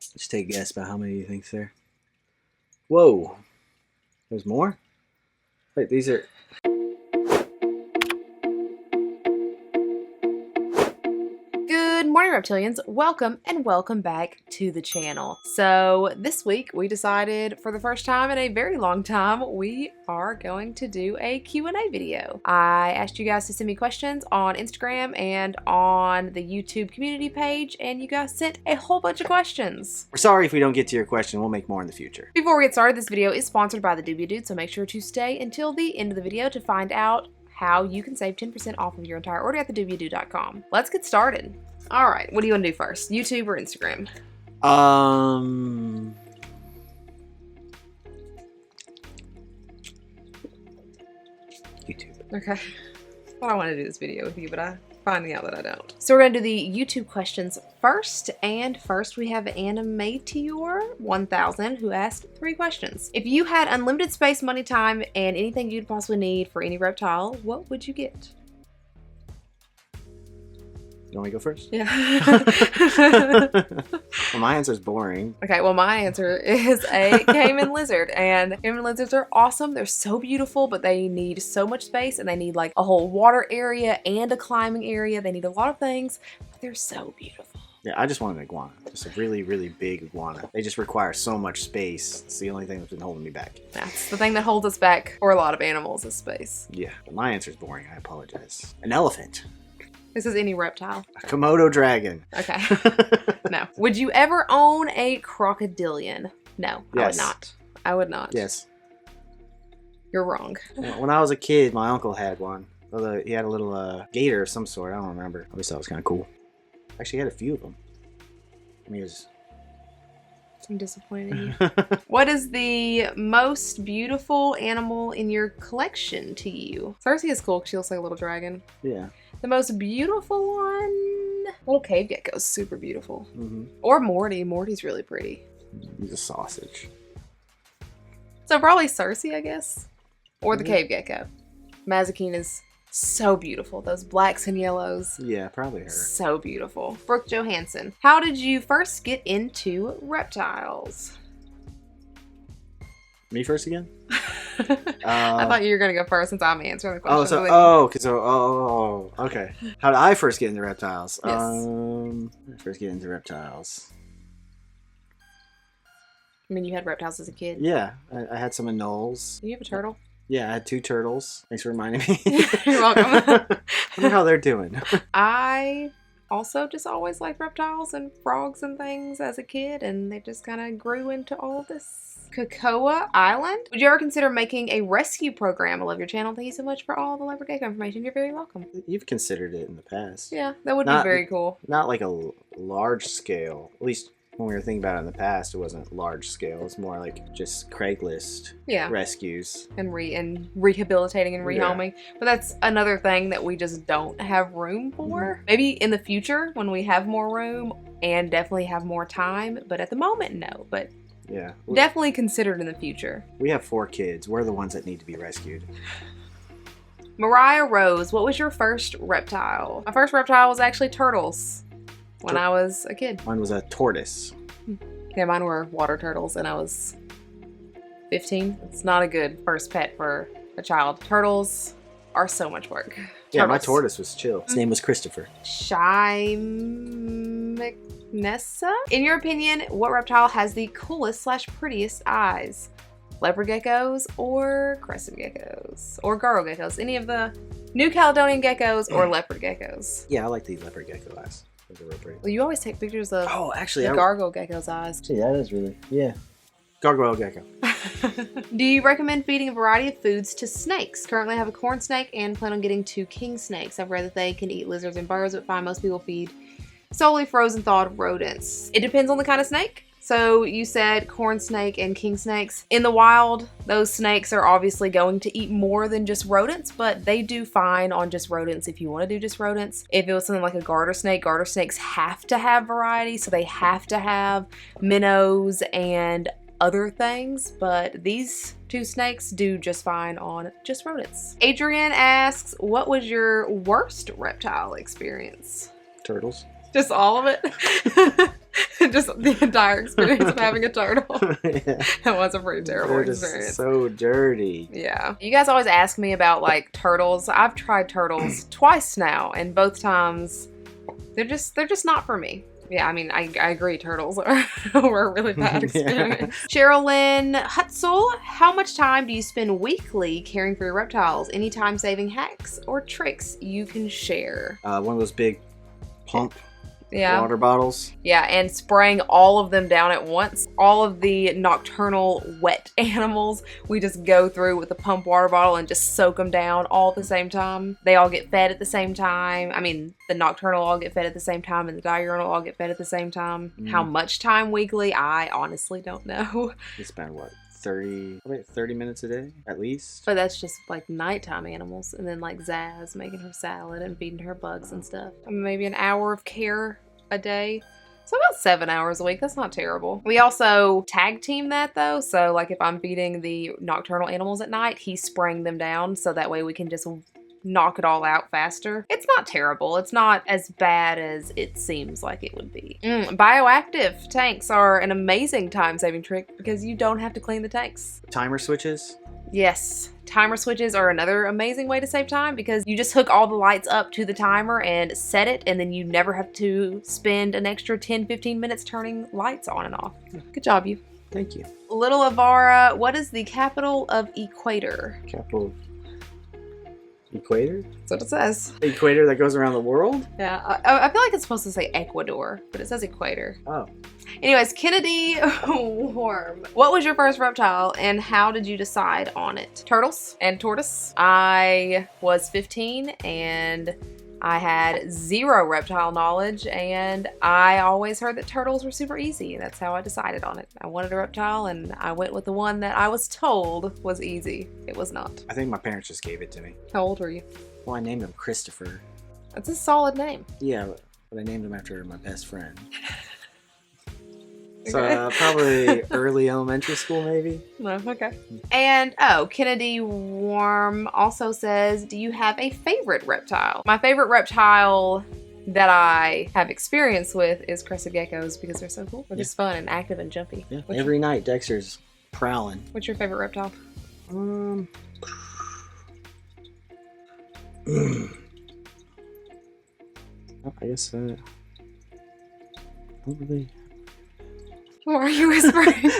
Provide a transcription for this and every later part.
Just take a guess about how many you think's there. Whoa. There's more? Wait, these are... Good morning, Reptilians. Welcome and welcome back to the channel. So this week we decided for the first time in a very long time we are going to do a Q&A video. I asked you guys to send me questions on Instagram and on the YouTube community page, and you guys sent a whole bunch of questions. We're sorry if we don't get to your question. We'll make more in the future. Before we get started, this video is sponsored by the Doobie Dude, so make sure to stay until the end of the video to find out how you can save 10% off of your entire order at thedoobiedoo.com. Let's get started. All right, what do you want to do first? YouTube or Instagram? YouTube. Okay. I thought I wanted to do this video with you, but I'm finding out that I don't. So we're going to do the YouTube questions first. And first we have Animateor1000 who asked 3 questions. If you had unlimited space, money, time, and anything you'd possibly need for any reptile, what would you get? You want me to go first? Yeah. Well, my answer is boring. Okay, well, my answer is a caiman lizard. And caiman lizards are awesome. They're so beautiful, but they need so much space, and they need like a whole water area and a climbing area. They need a lot of things, but they're so beautiful. Yeah, I just want an iguana. Just a really, really big iguana. They just require so much space. It's the only thing that's been holding me back. That's the thing that holds us back for a lot of animals is space. Yeah, but my answer is boring. I apologize. An elephant. This is any reptile. A Komodo dragon. Okay. No. Would you ever own a crocodilian? No, I would Yes. not. I would not. Yes. You're wrong. When I was a kid, my uncle had one. Although he had a little gator of some sort. I don't remember. I always thought it was kind of cool. Actually, he had a few of them. I mean, it was... I'm disappointed in you. What is the most beautiful animal in your collection to you? Cersei is cool because she looks like a little dragon. Yeah. The most beautiful one? Little cave gecko is super beautiful. Mm-hmm. Or Morty. Morty's really pretty. He's a sausage. So probably Cersei, I guess. Or the Yeah. cave gecko. Mazikeen is so beautiful. Those blacks and yellows. Yeah, probably her. So beautiful. Brooke Johansson. How did you first get into reptiles? Me first again? I thought you were going to go first since I'm answering the question. Okay. How did I first get into reptiles? Yes. First get into reptiles. I mean, you had reptiles as a kid. Yeah, I had some in Knowles. Do you have a turtle? Yeah, I had 2 turtles. Thanks for reminding me. You're welcome. I wonder how they're doing. I also just always liked reptiles and frogs and things as a kid, and they just kind of grew into all of this. Cocoa Island. Would you ever consider making a rescue program? I love your channel. Thank you so much for all the leopard gecko information. You're very welcome. You've considered it in the past. Yeah, that would be Not- very cool. Not like a large scale. At least when we were thinking about it in the past, it wasn't large scale. It's more like just Craigslist Yeah. rescues. And rehabilitating and rehoming. But that's another thing that we just don't have room for. Maybe in the future when we have more room and definitely have more time. But at the moment, no. But Yeah. definitely considered in the future. We have 4 kids. We're the ones that need to be rescued. Mariah Rose, what was your first reptile? My first reptile was actually turtles when I was a kid. Mine was a tortoise. Yeah, mine were water turtles and I was 15. It's not a good first pet for a child. Turtles are so much work. Yeah, my Turtles. tortoise was chill. His name was Christopher. Shy McNessa? In your opinion, what reptile has the coolest / prettiest eyes? Leopard geckos or crested geckos? Or gargle geckos? Any of the New Caledonian geckos or leopard geckos? Yeah, I like the leopard gecko eyes. Those are real pretty. Well, you always take pictures of Oh, actually, the gargle gecko's eyes. Actually, that is really... Yeah. Gargoyle gecko. Do you recommend feeding a variety of foods to snakes? Currently I have a corn snake and plan on getting 2 king snakes. I've read that they can eat lizards and birds, but find most people feed solely frozen thawed rodents. It depends on the kind of snake. So you said corn snake and king snakes. In the wild, those snakes are obviously going to eat more than just rodents, but they do fine on just rodents if you want to do just rodents. If it was something like a garter snakes have to have variety, so they have to have minnows and other things, but these 2 snakes do just fine on just rodents. Adrian asks, what was your worst reptile experience? Turtles. Just all of it? Just the entire experience of having a turtle. Yeah. It was a pretty terrible They're just experience. so dirty. Yeah. You guys always ask me about like turtles. I've tried turtles twice now, and both times they're just not for me. Yeah, I mean, I agree. Turtles were a really bad experience. Yeah. Cheryl Lynn Hutzel, how much time do you spend weekly caring for your reptiles? Any time-saving hacks or tricks you can share? One of those big pump yeah. water bottles. Yeah, and spraying all of them down at once. All of the nocturnal wet animals, we just go through with the pump water bottle and just soak them down all at the same time. They all get fed at the same time. I mean, the nocturnal all get fed at the same time and the diurnal all get fed at the same time. How much time weekly? I honestly don't know. You spend what? 30 minutes a day at least. But that's just like nighttime animals, and then like Zaz making her salad and feeding her bugs and stuff. Maybe an hour of care a day. So about 7 hours a week. That's not terrible. We also tag team that though. So like if I'm feeding the nocturnal animals at night, he's spraying them down so that way we can just knock it all out faster. It's not terrible. It's not as bad as it seems like it would be. Bioactive tanks are an amazing time-saving trick because you don't have to clean the tanks. Timer switches? Yes. Timer switches are another amazing way to save time because you just hook all the lights up to the timer and set it, and then you never have to spend an extra 10-15 minutes turning lights on and off. Good job, you. Thank you. Little Avara, what is the capital of Equator? Capital Equator? That's what it says. Equator that goes around the world? Yeah, I feel like it's supposed to say Ecuador, but it says Equator. Oh. Anyways, Kennedy Worm. What was your first reptile and how did you decide on it? Turtles and tortoise. I was 15 and I had zero reptile knowledge, and I always heard that turtles were super easy. That's how I decided on it. I wanted a reptile, and I went with the one that I was told was easy. It was not. I think my parents just gave it to me. How old were you? Well, I named him Christopher. That's a solid name. Yeah, but I named him after my best friend. So probably early elementary school, maybe. No, okay. And Kennedy Worm also says, do you have a favorite reptile? My favorite reptile that I have experience with is crested geckos because they're so cool. They're just fun and active and jumpy. Yeah. Every night Dexter's prowling. What's your favorite reptile? I guess not really. Why are you whispering?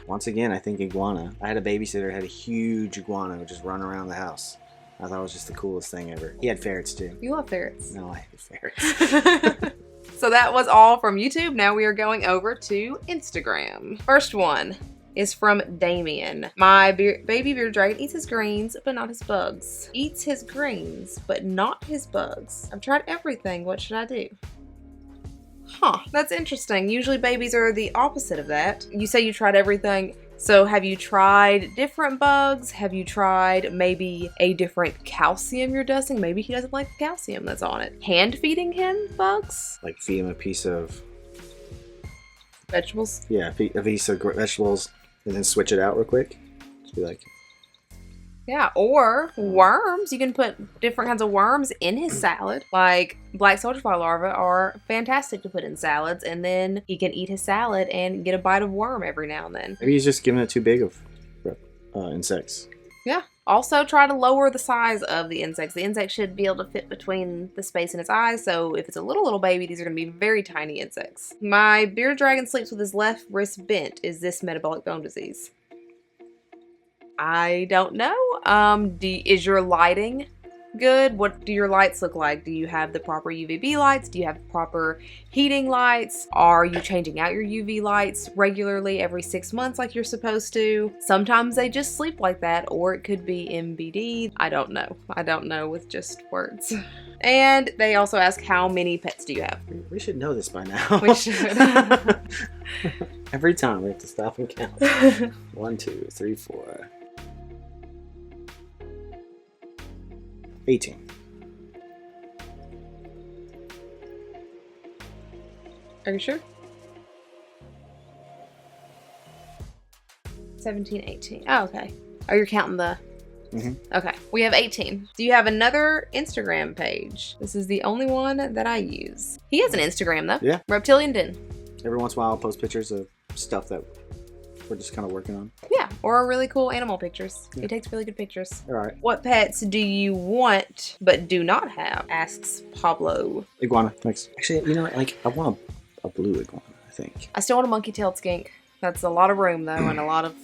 Once again, I think iguana. I had a babysitter who had a huge iguana just run around the house. I thought it was just the coolest thing ever. He had ferrets too. You love ferrets. No, I hate ferrets. So that was all from YouTube. Now we are going over to Instagram. First one is from Damien. My baby bearded dragon eats his greens, but not his bugs. Eats his greens, but not his bugs. I've tried everything. What should I do? Huh, that's interesting. Usually babies are the opposite of that. You say you tried everything. So have you tried different bugs? Have you tried maybe a different calcium you're dosing? Maybe he doesn't like the calcium that's on it. Hand feeding him bugs? Like feed him a piece of vegetables? Yeah, a piece of vegetables and then switch it out real quick. Just be like... Yeah, or worms. You can put different kinds of worms in his salad. Like black soldier fly larvae are fantastic to put in salads, and then he can eat his salad and get a bite of worm every now and then. Maybe he's just giving it too big of insects. Yeah. Also try to lower the size of the insects. The insect should be able to fit between the space in its eyes, so if it's a little baby, these are going to be very tiny insects. My bearded dragon sleeps with his left wrist bent. Is this metabolic bone disease? I don't know. Is your lighting good? What do your lights look like? Do you have the proper UVB lights? Do you have proper heating lights? Are you changing out your UV lights regularly every 6 months like you're supposed to? Sometimes they just sleep like that, or it could be MBD. I don't know. I don't know with just words. And they also ask, how many pets do you have? We should know this by now. We should. Every time we have to stop and count. 1, 2, 3, 4. 18. Are you sure? 17, 18. Oh, okay. Oh, you're counting the Okay, we have 18. Do you have another Instagram page? This is the only one that I use. He has an Instagram though. Yeah. Reptilian Den. Every once in a while I'll post pictures of stuff that we're just kind of working on. Yeah, or really cool animal pictures. Yeah. He takes really good pictures. All right. What pets do you want but do not have? Asks Pablo. Iguana. Thanks. Actually, you know, like I want a blue iguana, I think. I still want a monkey-tailed skink. That's a lot of room though and a lot of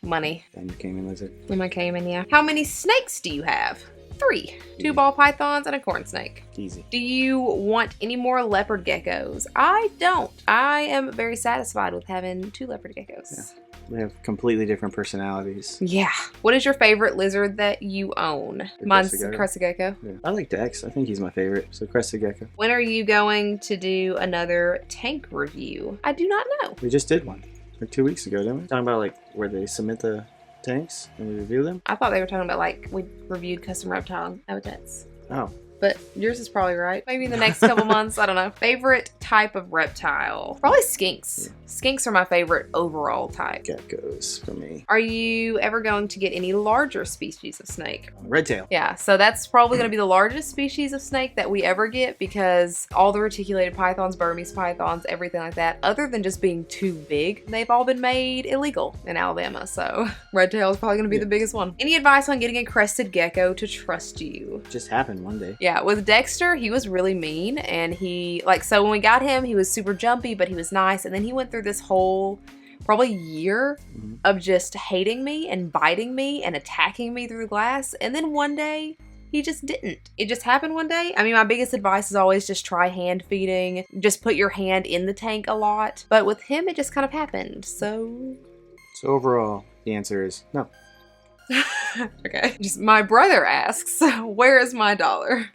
money. And the Cayman lizard. And my cayman, yeah. How many snakes do you have? 3. 2 ball pythons and a corn snake. Easy. Do you want any more leopard geckos? I don't. I am very satisfied with having 2 leopard geckos. Yeah. We have completely different personalities. Yeah. What is your favorite lizard that you own? Mine's the crested gecko. Yeah. I like Dex. I think he's my favorite. So crested gecko. When are you going to do another tank review? I do not know. We just did one like 2 weeks ago, didn't we? Talking about like where they submit the tanks and we review them. I thought they were talking about like we reviewed custom reptile habitats. Oh. But yours is probably right. Maybe in the next couple months, I don't know. Favorite type of reptile? Probably skinks. Yeah. Skinks are my favorite overall type. Geckos for me. Are you ever going to get any larger species of snake? Red tail. Yeah, so that's probably going to be the largest species of snake that we ever get because all the reticulated pythons, Burmese pythons, everything like that, other than just being too big, they've all been made illegal in Alabama. So red tail is probably going to be the biggest one. Any advice on getting a crested gecko to trust you? Just happened one day. Yeah, with Dexter, he was really mean and he, like, so when we got him, he was super jumpy, but he was nice. And then he went through this whole probably year of just hating me and biting me and attacking me through glass. And then one day, he just didn't. It just happened one day. I mean, my biggest advice is always just try hand feeding. Just put your hand in the tank a lot. But with him, it just kind of happened. So overall, the answer is no. Okay. Just my brother asks, where is my dollar?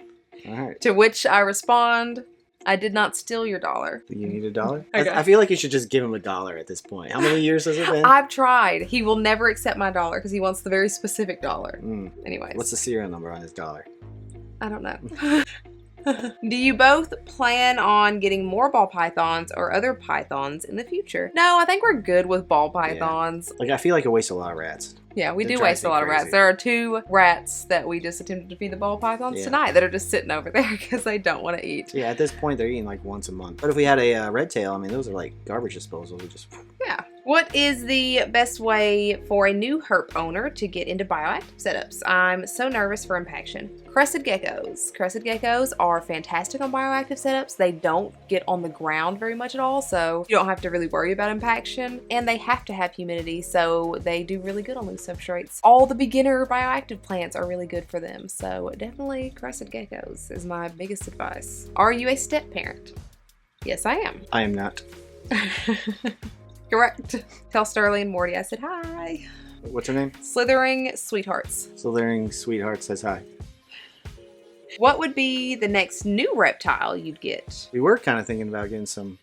All right. To which I respond, I did not steal your dollar. You need $1? Okay. I feel like you should just give him $1 at this point. How many years has it been? I've tried. He will never accept my dollar because he wants the very specific dollar. Anyways. What's the serial number on his dollar? I don't know. Do you both plan on getting more ball pythons or other pythons in the future? No, I think we're good with ball pythons. Like, I feel like I waste a lot of rats. Yeah, we It do drives waste me a lot of crazy. rats. There are 2 rats that we just attempted to feed the ball pythons tonight that are just sitting over there because they don't want to eat. Yeah, at this point, they're eating like once a month. But if we had a red tail, I mean, those are like garbage disposal. We just... Yeah. What is the best way for a new herp owner to get into bioactive setups? I'm so nervous for impaction. Crested geckos. Crested geckos are fantastic on bioactive setups. They don't get on the ground very much at all, so you don't have to really worry about impaction. And they have to have humidity, so they do really good on loose substrates. All the beginner bioactive plants are really good for them, so definitely crested geckos is my biggest advice. Are you a step parent? Yes, I am. I am not. Correct. Tell Sterling and Morty I said hi. What's her name? Slithering Sweethearts. Slithering Sweetheart says hi. What would be the next new reptile you'd get? We were kind of thinking about getting some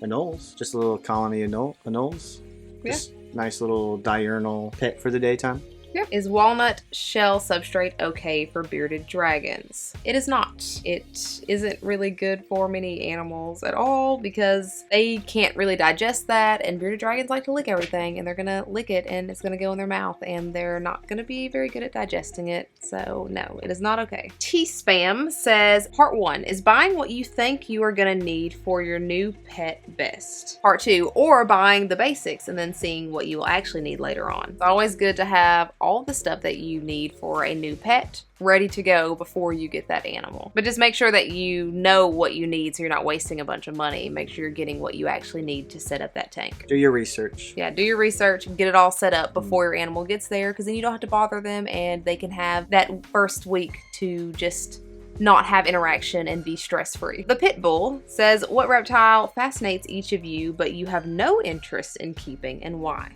anoles. Just a little colony of anoles. Yeah. Just nice little diurnal pet for the daytime. Yeah. Is walnut shell substrate okay for bearded dragons? It is not. It isn't really good for many animals at all because they can't really digest that, and bearded dragons like to lick everything, and they're gonna lick it and it's gonna go in their mouth, and they're not gonna be very good at digesting it. So no, it is not okay. T-Spam says, part 1, is buying what you think you are gonna need for your new pet best? Part 2, or buying the basics and then seeing what you will actually need later on. It's always good to have all the stuff that you need for a new pet ready to go before you get that animal. But just make sure that you know what you need so you're not wasting a bunch of money. Make sure you're getting what you actually need to set up that tank. Do your research. Yeah, do your research and get it all set up before your animal gets there, because then you don't have to bother them and they can have that first week to just not have interaction and be stress-free. The Pitbull says, what reptile fascinates each of you but you have no interest in keeping, and why?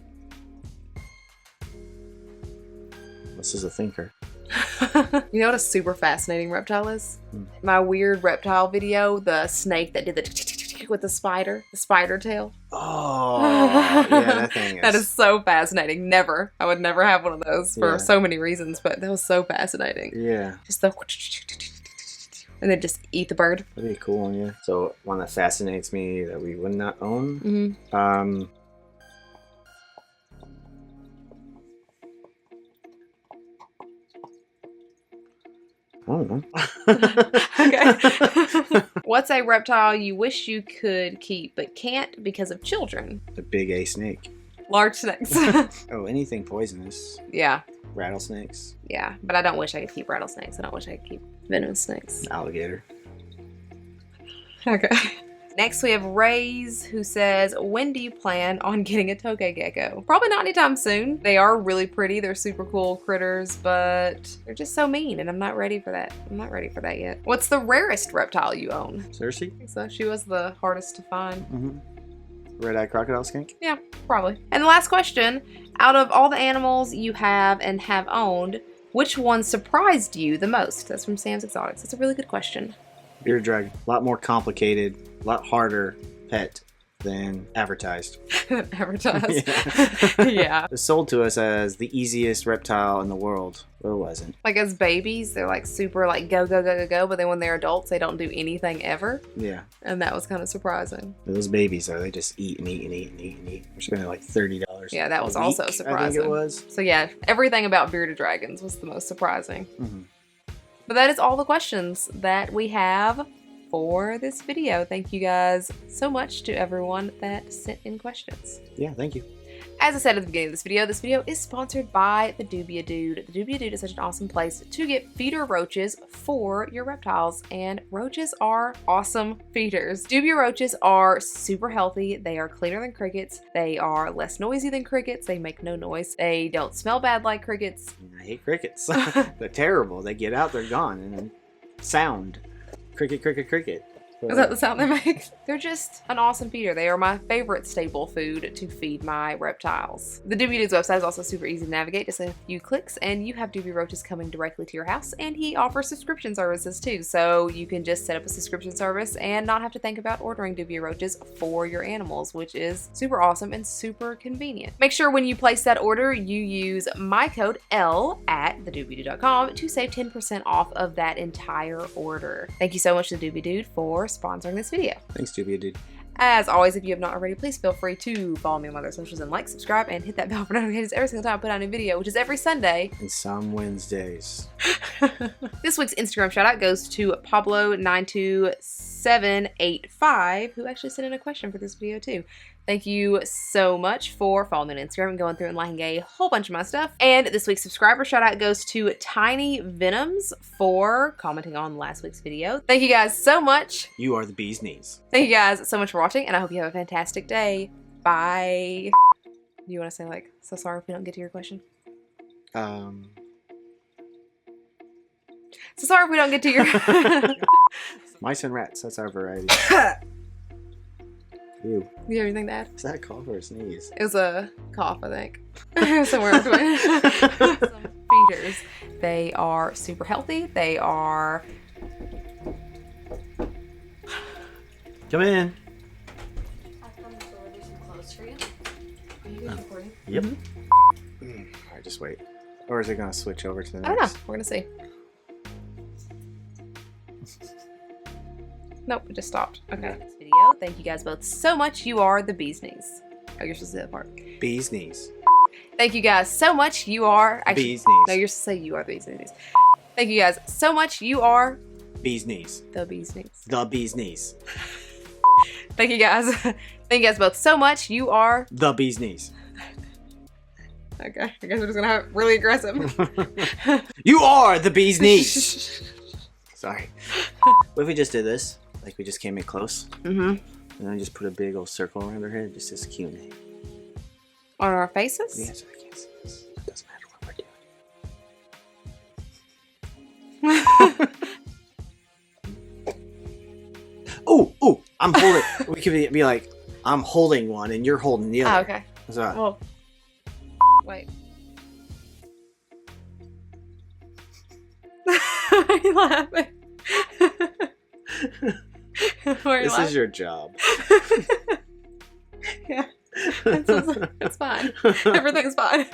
This is a thinker. You know what a super fascinating reptile is? My weird reptile video, the snake that did the with the spider tail. Oh, yeah, that thing is. That is so fascinating. Never. I would never have one of those for so many reasons, but that was so fascinating. Yeah. Just the and then just eat the bird. That'd be a cool one, yeah. So one that fascinates me that we would not own. don't know. Okay. What's a reptile you wish you could keep but can't because of children? The big A snake. Large snakes. Oh, anything poisonous. Yeah. Rattlesnakes. Yeah, but I don't wish I could keep rattlesnakes. I don't wish I could keep venomous snakes. Alligator. Okay. Next we have Rays, who says, when do you plan on getting a tokay gecko? Probably not anytime soon. They are really pretty. They're super cool critters, but they're just so mean, and I'm not ready for that. I'm not ready for that yet. What's the rarest reptile you own? Cersei? I think so. She was the hardest to find. Mm-hmm. Red-eyed crocodile skink? Yeah, probably. And the last question, out of all the animals you have and have owned, which one surprised you the most? That's from Sam's Exotics. That's a really good question. Bearded dragon. A lot more complicated, a lot harder pet than advertised. Advertised. Yeah. Yeah. It was sold to us as the easiest reptile in the world. But it wasn't. Like as babies, they're like super like go, go, go, go, go. But then when they're adults, they don't do anything ever. Yeah. And that was kind of surprising. But those babies, though, they just eat and eat and eat and eat and eat. We're spending like $30. Yeah, that was a week, also I think surprising. it was. So yeah, everything about bearded dragons was the most surprising. Mm-hmm. But that is all the questions that we have for this video. Thank you guys so much to everyone that sent in questions. Yeah, thank you. As I said at the beginning of this video is sponsored by the Dubia Dude. The Dubia Dude is such an awesome place to get feeder roaches for your reptiles, and roaches are awesome feeders. Dubia roaches are super healthy. They are cleaner than crickets. They are less noisy than crickets. They make no noise. They don't smell bad like crickets. I hate crickets. They're terrible. They get out, they're gone, and then sound. Cricket, cricket, cricket. Is that the sound they make? They're just an awesome feeder. They are my favorite staple food to feed my reptiles. The Dubia Dude's website is also super easy to navigate. Just a few clicks and you have Dubia roaches coming directly to your house, and he offers subscription services too. So you can just set up a subscription service and not have to think about ordering Dubia roaches for your animals, which is super awesome and super convenient. Make sure when you place that order, you use my code L at thedubiadude.com to save 10% off of that entire order. Thank you so much to the Dubia Dude for sponsoring this video. Thanks, Dubia Dude. As always, if you have not already, please feel free to follow me on my other socials and like, subscribe, and hit that bell for notifications every single time I put out a new video, which is every Sunday. And some Wednesdays. This week's Instagram shout out goes to Pablo92785, who actually sent in a question for this video too. Thank you so much for following me on Instagram and going through and liking a whole bunch of my stuff. And this week's subscriber shout out goes to Tiny Venoms for commenting on last week's video. Thank you guys so much. You are the bee's knees. Thank you guys so much for watching, and I hope you have a fantastic day. Bye. Do you want to say like, so sorry if we don't get to your question? So sorry if we don't get to your... Mice and rats, that's our variety. Ew. Do you have anything to add? Is that a cough or a sneeze? It was a cough, I think. Somewhere between. Some feeders. They are super healthy. They are... Come in. I've come to order some clothes for you. Are you guys recording? Yep. Alright, just wait. Or is it going to switch over to the next? I don't know. We're going to see. Nope, it just stopped. Okay. This video. Thank you guys both so much. You are the bee's knees. Oh, you're supposed to say that part. Bee's knees. Thank you guys so much. You are actually... Bee's knees. No, you're supposed to say you are the bee's knees. Thank you guys so much. You are... Bee's knees. The bee's knees. The bee's knees. Thank you guys. Thank you guys both so much. You are... The bee's knees. Okay, I guess we're just gonna have it really aggressive. You are the bee's knees. Sorry. What if we just did this? Like we just came in close? Mm-hmm. And then just put a big old circle around her head. Just says Q&A. On our faces? Yeah, so I can't see this. It doesn't matter what we're doing. Oh, I'm holding. We could be like, I'm holding one and you're holding the other. Oh, okay. What's that? Well, wait. Why are you laughing? This is your job. Yeah. It's fine. Everything's fine.